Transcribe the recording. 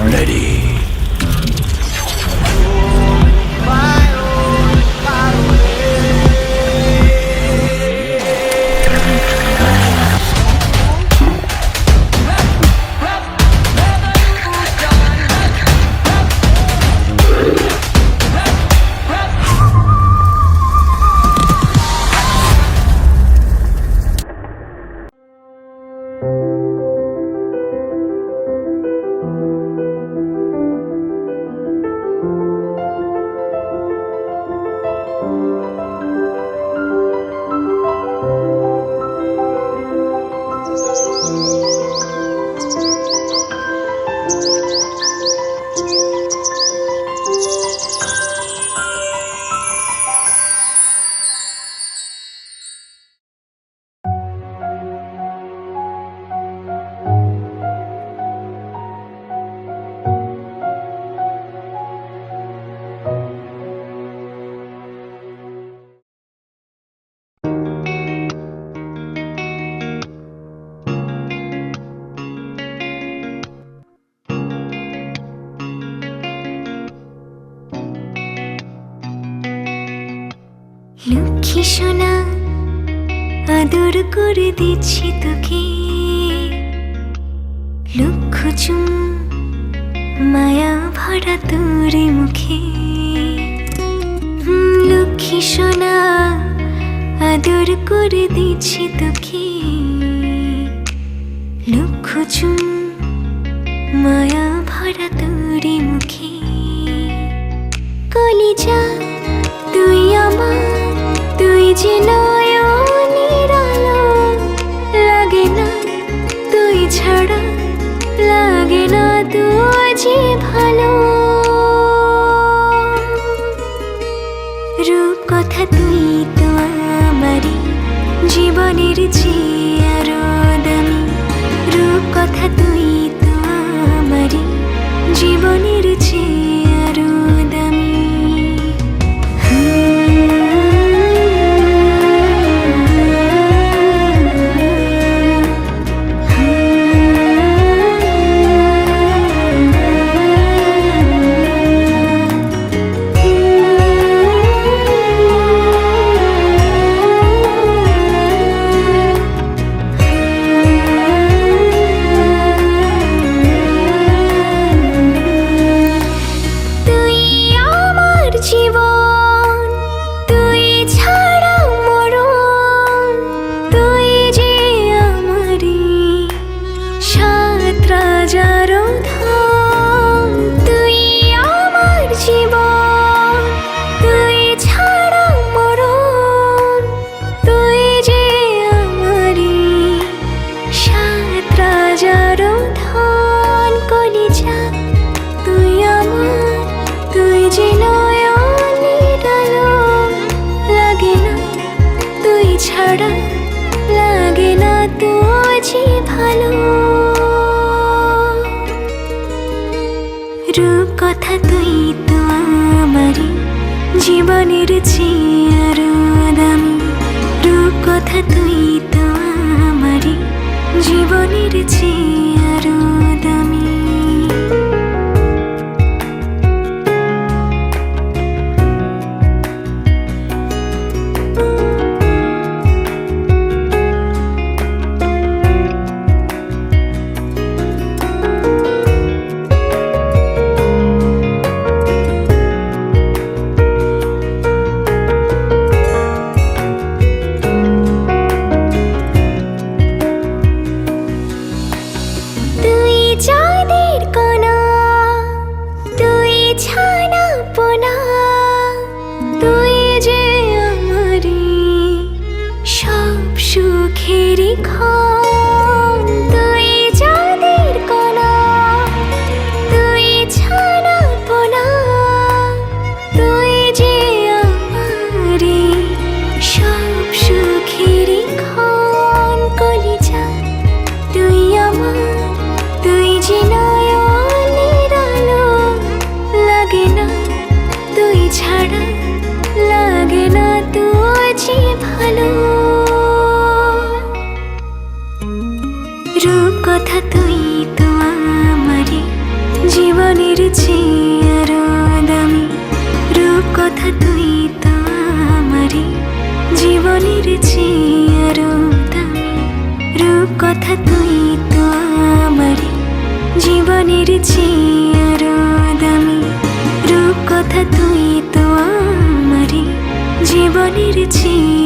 Ready. Lakshmi সোনা আদর করে দিচ্ছি তোকে, লক্ষ চুম মায়া ভরা তোর মুখে। লক্ষ্মী সোনা আদর করে দিচ্ছি তোকে, লক্ষ চুম মায়া ভরা তোর মুখে। কলিজা তুই আমার, তুই যে নয়নের আলো, লাগে না তুই ছাড়া, লাগে না তুই যে ভালো। রূপ কথা তুই তো আমারই জীবনের চেয়ে আরো দামি, রূপ কথা তুই তো আমারই জীবনের চেয়ে আরো দামি। লাগে না তুই যে ভালো। রূপ কথা তুই তো আমারই জীবনের চেয়ে আরো দামি, রূপ কথা তুই তো আমারই জীবনের চেয়ে আরো দামি। রূপ কথা তুই তো আমারে জীবন জীবনের চেয়ে আরো দামি রূপ কথা তুই তো আমারই জীবনের চেয়ে আরো দামি রূপ কথা তুই তো আমারই জীবনের চেয়ে আরো দামি রূপ কথা তুই তো আমারই জীবনের চেয়ে